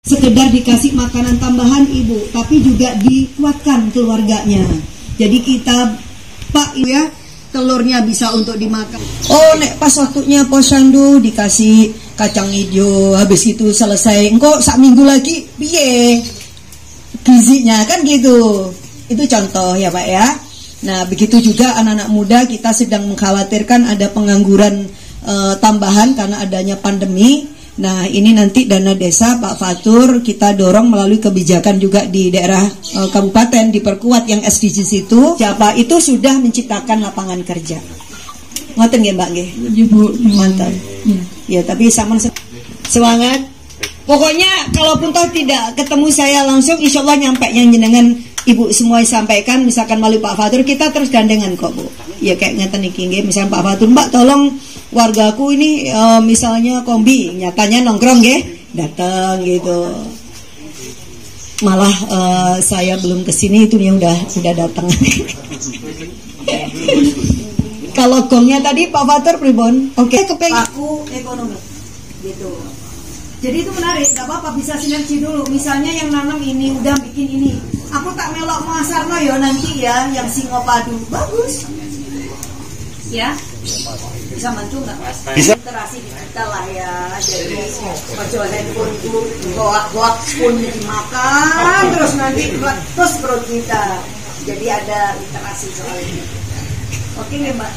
sekedar dikasih makanan tambahan ibu, tapi juga dikuatkan keluarganya. Jadi kita Pak ya, telurnya bisa untuk dimakan. Oh nek pas waktunya posyandu dikasih kacang hijau, habis itu selesai. Engkau sak minggu lagi piye gizinya kan gitu. Itu contoh ya Pak ya. Nah begitu juga anak-anak muda, kita sedang mengkhawatirkan ada pengangguran tambahan karena adanya pandemi. Nah ini nanti dana desa Pak Fatur kita dorong melalui kebijakan juga di daerah kabupaten diperkuat yang SDGs itu. Siapa itu sudah menciptakan lapangan kerja. Ngoten ya Mbak nggih? Ibu mantap. Ya tapi sama semangat. Pokoknya kalaupun toh tidak ketemu saya langsung, insya Allah nyampe yang jenengan ibu semua sampaikan, misalkan melalui Pak Fatur, kita terus gandengan kok Bu. Ya kayak ngeten iki nggih, misalkan Pak Fatur, Mbak tolong wargaku ini misalnya kombi, nyatanya nongkrong nggih, datang gitu. Malah saya belum kesini itu yang udah datang. Kalau gongnya tadi Pak Fatur pribon, oke kepengen aku ekonomi gitu. Jadi itu menarik, gak apa-apa bisa sinergi dulu. Misalnya yang nanam ini udah bikin ini, aku tak melok masarno ya nanti ya, yang Singopadu bagus, ya bisa bantu nggak? Bisa. Literasi digital lah ya, jadi ojo handphone itu goak pun dimakan, terus nanti terus perut kita. Jadi ada literasi soal ini. Oke nih Mbak,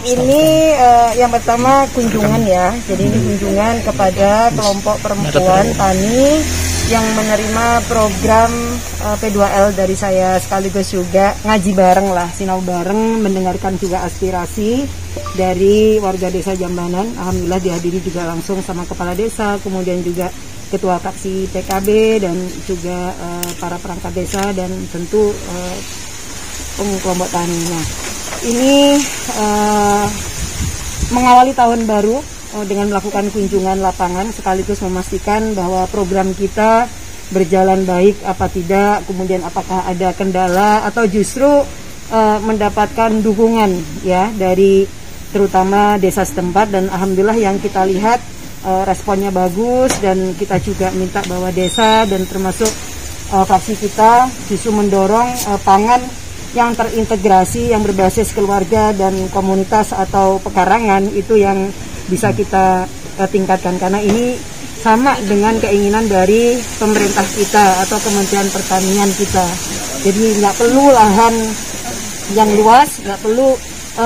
ini yang pertama kunjungan ya. Jadi ini kunjungan kepada kelompok perempuan tani yang menerima program P2L dari saya, sekaligus juga ngaji bareng lah, sinau bareng, mendengarkan juga aspirasi dari warga desa Jambanan. Alhamdulillah dihadiri juga langsung sama kepala desa, kemudian juga ketua fraksi PKB dan juga para perangkat desa dan tentu kelompok tani. Nah, ini mengawali tahun baru dengan melakukan kunjungan lapangan sekaligus memastikan bahwa program kita berjalan baik apa tidak, kemudian apakah ada kendala atau justru mendapatkan dukungan ya dari terutama desa setempat. Dan alhamdulillah yang kita lihat responnya bagus, dan kita juga minta bahwa desa dan termasuk fraksi kita justru mendorong pangan yang terintegrasi, yang berbasis keluarga dan komunitas atau pekarangan, itu yang bisa kita tingkatkan, karena ini sama dengan keinginan dari pemerintah kita atau Kementerian Pertanian kita. Jadi nggak perlu lahan yang luas, nggak perlu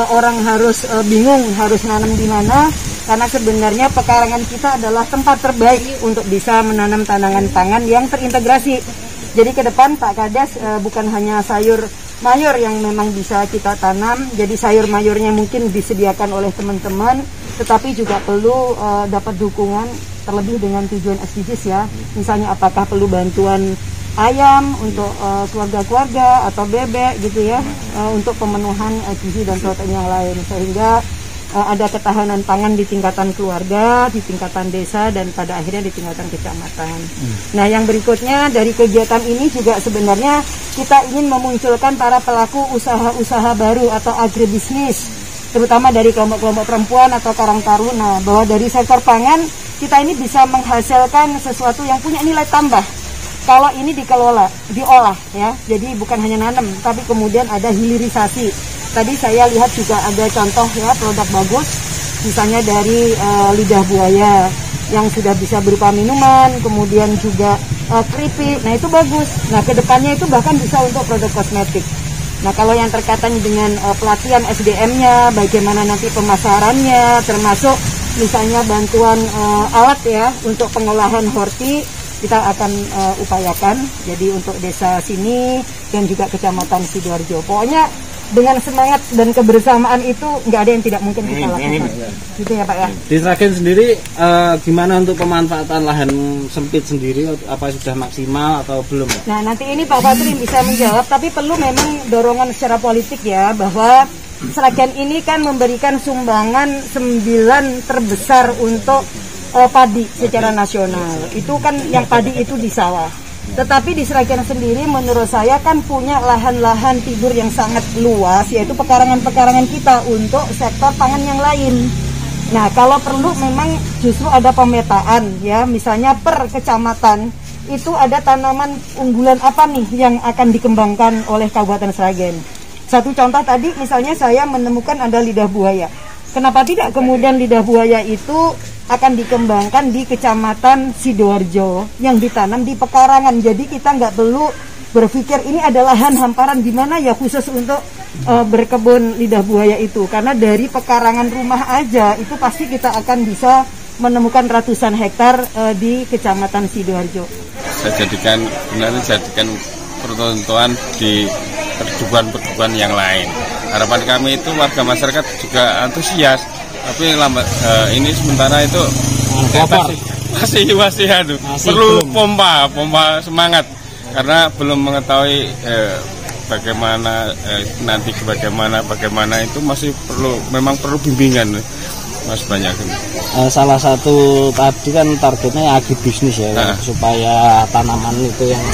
orang harus bingung harus nanam di mana, karena sebenarnya pekarangan kita adalah tempat terbaik untuk bisa menanam tanaman pangan yang terintegrasi. Jadi ke depan Pak Kades bukan hanya sayur mayur yang memang bisa kita tanam, jadi sayur mayurnya mungkin disediakan oleh teman-teman, tetapi juga perlu dapat dukungan terlebih dengan tujuan SDGs ya. Misalnya apakah perlu bantuan ayam untuk keluarga-keluarga atau bebek gitu ya, untuk pemenuhan gizi dan protein yang lain, sehingga ada ketahanan pangan di tingkatan keluarga, di tingkatan desa, dan pada akhirnya di tingkatan kecamatan. Nah yang berikutnya dari kegiatan ini juga sebenarnya kita ingin memunculkan para pelaku usaha-usaha baru atau agribisnis, terutama dari kelompok-kelompok perempuan atau karang taruna, bahwa dari sektor pangan kita ini bisa menghasilkan sesuatu yang punya nilai tambah kalau ini dikelola, diolah ya. Jadi bukan hanya nanam, tapi kemudian ada hilirisasi. Tadi saya lihat juga ada contoh ya produk bagus, misalnya dari lidah buaya yang sudah bisa berupa minuman, kemudian juga keripik. Nah itu bagus. Nah kedepannya itu bahkan bisa untuk produk kosmetik. Nah kalau yang terkaitan dengan pelatihan SDM-nya, bagaimana nanti pemasarannya, termasuk misalnya bantuan alat ya untuk pengolahan horti, kita akan upayakan. Jadi untuk desa sini dan juga kecamatan Sidoarjo, pokoknya dengan semangat dan kebersamaan itu nggak ada yang tidak mungkin kita lakukan. Gitu ya Pak ya. Di Sragen sendiri gimana untuk pemanfaatan lahan sempit sendiri, apa sudah maksimal atau belum? Nah nanti ini Pak Fatri bisa menjawab, tapi perlu memang dorongan secara politik ya, bahwa Sragen ini kan memberikan sumbangan 9 terbesar untuk padi secara nasional. Itu kan yang padi itu di sawah. Tetapi di Sragen sendiri menurut saya kan punya lahan-lahan tidur yang sangat luas, yaitu pekarangan-pekarangan kita untuk sektor pangan yang lain. Nah, kalau perlu memang justru ada pemetaan ya, misalnya per kecamatan itu ada tanaman unggulan apa nih yang akan dikembangkan oleh Kabupaten Sragen. Satu contoh tadi misalnya saya menemukan ada lidah buaya. Kenapa tidak kemudian lidah buaya itu akan dikembangkan di Kecamatan Sidoarjo yang ditanam di pekarangan. Jadi kita nggak perlu berpikir ini adalah lahan hamparan di mana ya khusus untuk berkebun lidah buaya itu, karena dari pekarangan rumah aja itu pasti kita akan bisa menemukan ratusan hektar di Kecamatan Sidoarjo. Saya jadikan percontohan di perkebunan yang lain. Harapan kami itu warga masyarakat juga antusias, tapi ini sementara itu masih perlu pompa semangat karena belum mengetahui bagaimana nanti bagaimana itu masih memang perlu bimbingan Mas banyak. Salah satu tadi kan targetnya agribisnis ya, supaya tanaman itu yang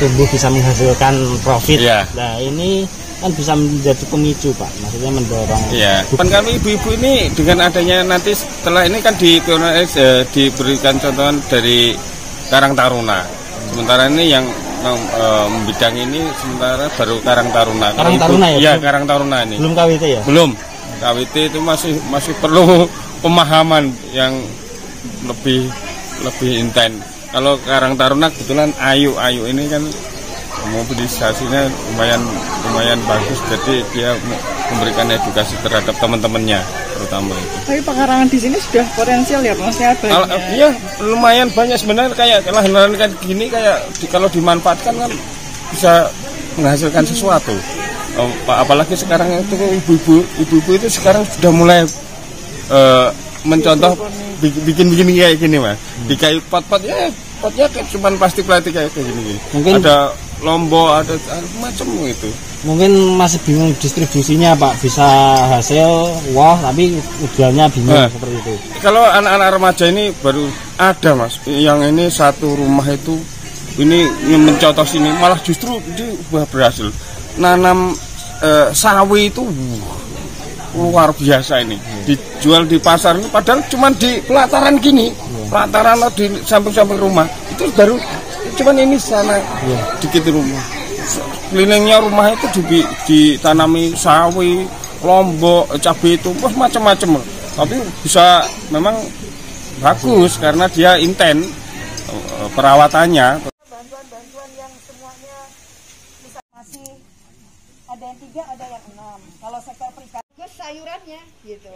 tumbuh bisa menghasilkan profit. Nah ini kan bisa menjadi pemicu Pak, maksudnya mendorong. Iya. Kan kami ibu-ibu ini dengan adanya nanti setelah ini kan diberikan contohan dari Karang Taruna. Sementara ini yang bidang ini sementara baru Karang Taruna. Karang Taruna ya? Iya, Karang Taruna ini. Belum KWT ya? Belum. KWT itu masih perlu pemahaman yang lebih intens. Kalau Karang Taruna kebetulan Ayu ini kan mobilisasinya lumayan bagus, jadi dia memberikan edukasi terhadap teman-temannya terutama itu. Tapi pekarangan di sini sudah potensial ya, maksudnya banyak. Iya, lumayan banyak sebenarnya, kayak lahan-lahan kayak gini kalau dimanfaatkan kan bisa menghasilkan sesuatu. Apalagi sekarang itu ibu-ibu itu sekarang sudah mulai mencontoh bikin kayak gini Mas. Di kayu potnya kayak cuman plastik kayak gini. Mungkin ada lombok, ada macam itu. Mungkin masih bingung distribusinya Pak, bisa hasil tapi jualnya bingung seperti itu. Kalau anak-anak remaja ini baru ada Mas, yang ini satu rumah itu ini mencontoh sini malah justru dia berhasil nanam sawi itu luar biasa ini. Dijual di pasar ini padahal cuma di pelataran gini, pelataran atau di samping-samping rumah itu baru cuman ini sana dikit rumah. Kelilingnya rumah itu ditanami sawi, lombok, cabai itu macam-macam. Tapi bisa memang bagus karena dia intens perawatannya. Bantuan-bantuan yang semuanya bisa masih ada yang 3, ada yang 6. Kalau sektor perikanan sayurannya gitu.